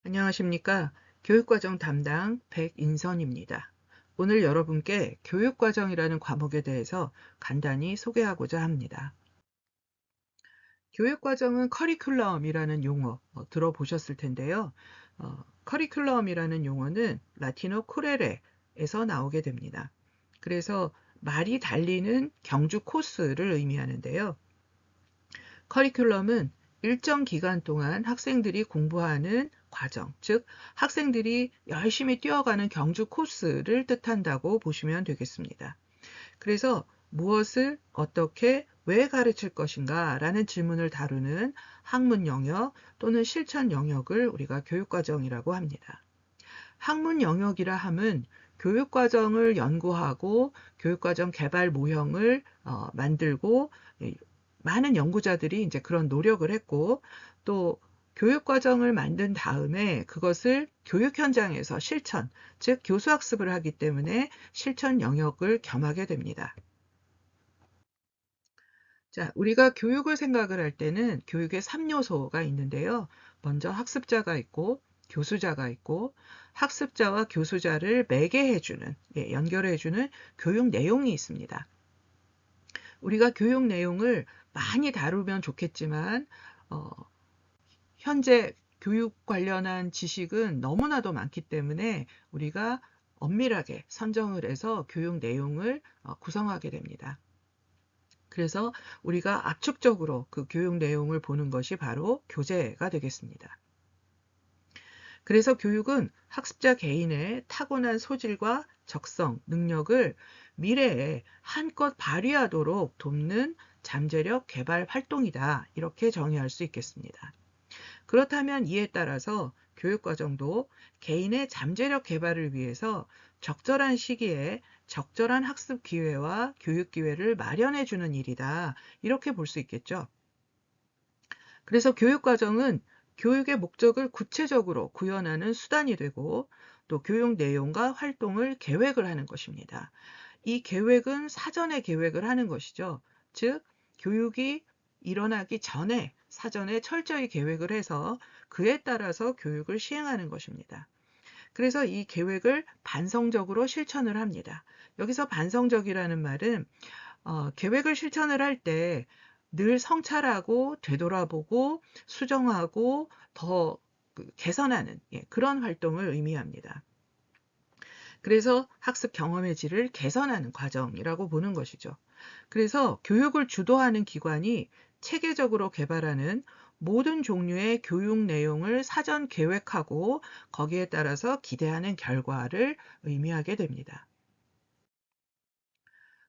안녕하십니까. 교육과정 담당 백인선입니다. 오늘 여러분께 교육과정이라는 과목에 대해서 간단히 소개하고자 합니다. 교육과정은 커리큘럼이라는 용어 들어보셨을 텐데요. 커리큘럼이라는 용어는 라틴어 쿠레레에서 나오게 됩니다. 그래서 말이 달리는 경주 코스를 의미하는데요. 커리큘럼은 일정 기간 동안 학생들이 공부하는 과정, 즉 학생들이 열심히 뛰어가는 경주 코스를 뜻한다고 보시면 되겠습니다. 그래서 무엇을 어떻게 왜 가르칠 것인가 라는 질문을 다루는 학문 영역 또는 실천 영역을 우리가 교육과정이라고 합니다. 학문 영역이라 함은 교육과정을 연구하고 교육과정 개발 모형을 만들고 많은 연구자들이 이제 그런 노력을 했고 또 교육과정을 만든 다음에 그것을 교육 현장에서 실천, 즉 교수학습을 하기 때문에 실천 영역을 겸하게 됩니다. 자, 우리가 교육을 생각을 할 때는 교육의 3요소가 있는데요. 먼저 학습자가 있고 교수자가 있고 학습자와 교수자를 매개해주는, 연결해주는 교육 내용이 있습니다. 우리가 교육 내용을 많이 다루면 좋겠지만 현재 교육 관련한 지식은 너무나도 많기 때문에 우리가 엄밀하게 선정을 해서 교육 내용을 구성하게 됩니다. 그래서 우리가 압축적으로 그 교육 내용을 보는 것이 바로 교재가 되겠습니다. 그래서 교육은 학습자 개인의 타고난 소질과 적성, 능력을 미래에 한껏 발휘하도록 돕는 잠재력 개발 활동이다. 이렇게 정의할 수 있겠습니다. 그렇다면 이에 따라서 교육과정도 개인의 잠재력 개발을 위해서 적절한 시기에 적절한 학습 기회와 교육 기회를 마련해 주는 일이다. 이렇게 볼 수 있겠죠. 그래서 교육과정은 교육의 목적을 구체적으로 구현하는 수단이 되고 또 교육 내용과 활동을 계획을 하는 것입니다. 이 계획은 사전에 계획을 하는 것이죠. 즉, 교육이 일어나기 전에 사전에 철저히 계획을 해서 그에 따라서 교육을 시행하는 것입니다. 그래서 이 계획을 반성적으로 실천을 합니다. 여기서 반성적이라는 말은 계획을 실천을 할 때 늘 성찰하고 되돌아보고 수정하고 더 개선하는 그런 활동을 의미합니다. 그래서 학습 경험의 질을 개선하는 과정이라고 보는 것이죠. 그래서 교육을 주도하는 기관이 체계적으로 개발하는 모든 종류의 교육 내용을 사전 계획하고 거기에 따라서 기대하는 결과를 의미하게 됩니다.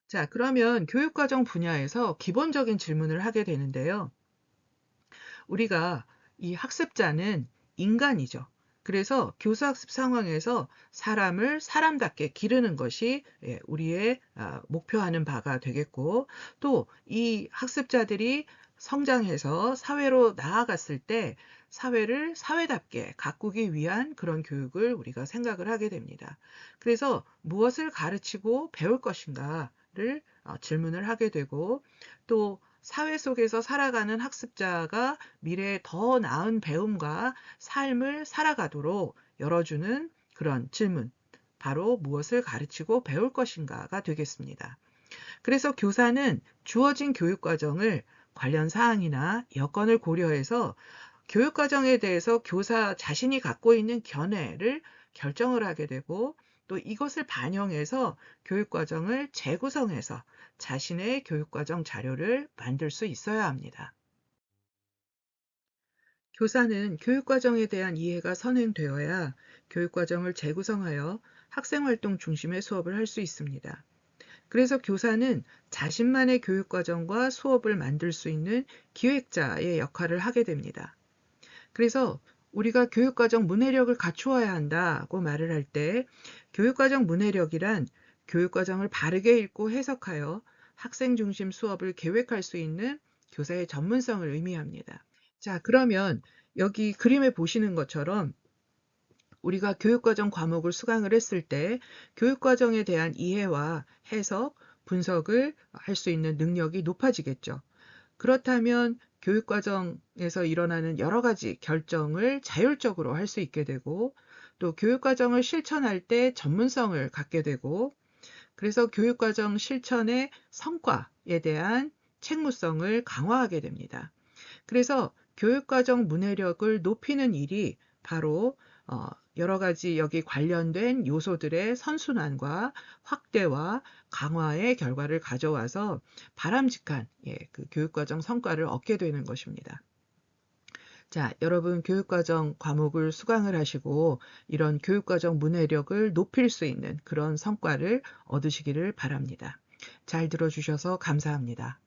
자, 그러면 교육과정 분야에서 기본적인 질문을 하게 되는데요. 우리가 이 학습자는 인간이죠. 그래서 교수학습 상황에서 사람을 사람답게 기르는 것이 우리의 목표하는 바가 되겠고 또 이 학습자들이 성장해서 사회로 나아갔을 때 사회를 사회답게 가꾸기 위한 그런 교육을 우리가 생각을 하게 됩니다. 그래서 무엇을 가르치고 배울 것인가를 질문을 하게 되고 또 사회 속에서 살아가는 학습자가 미래에 더 나은 배움과 삶을 살아가도록 열어주는 그런 질문, 바로 무엇을 가르치고 배울 것인가가 되겠습니다. 그래서 교사는 주어진 교육과정을 관련 사항이나 여건을 고려해서 교육과정에 대해서 교사 자신이 갖고 있는 견해를 결정을 하게 되고 또 이것을 반영해서 교육과정을 재구성해서 자신의 교육과정 자료를 만들 수 있어야 합니다. 교사는 교육과정에 대한 이해가 선행되어야 교육과정을 재구성하여 학생활동 중심의 수업을 할 수 있습니다. 그래서 교사는 자신만의 교육과정과 수업을 만들 수 있는 기획자의 역할을 하게 됩니다. 그래서 우리가 교육과정 문해력을 갖추어야 한다고 말을 할 때 교육과정 문해력이란 교육과정을 바르게 읽고 해석하여 학생 중심 수업을 계획할 수 있는 교사의 전문성을 의미합니다. 자, 그러면 여기 그림에 보시는 것처럼 우리가 교육과정 과목을 수강을 했을 때 교육과정에 대한 이해와 해석, 분석을 할 수 있는 능력이 높아지겠죠. 그렇다면 교육과정에서 일어나는 여러 가지 결정을 자율적으로 할 수 있게 되고, 또 교육과정을 실천할 때 전문성을 갖게 되고, 그래서 교육과정 실천의 성과에 대한 책무성을 강화하게 됩니다. 그래서 교육과정 문해력을 높이는 일이 바로 여러 가지 여기 관련된 요소들의 선순환과 확대와 강화의 결과를 가져와서 바람직한 그 교육과정 성과를 얻게 되는 것입니다. 자, 여러분 교육과정 과목을 수강을 하시고 이런 교육과정 문해력을 높일 수 있는 그런 성과를 얻으시기를 바랍니다. 잘 들어주셔서 감사합니다.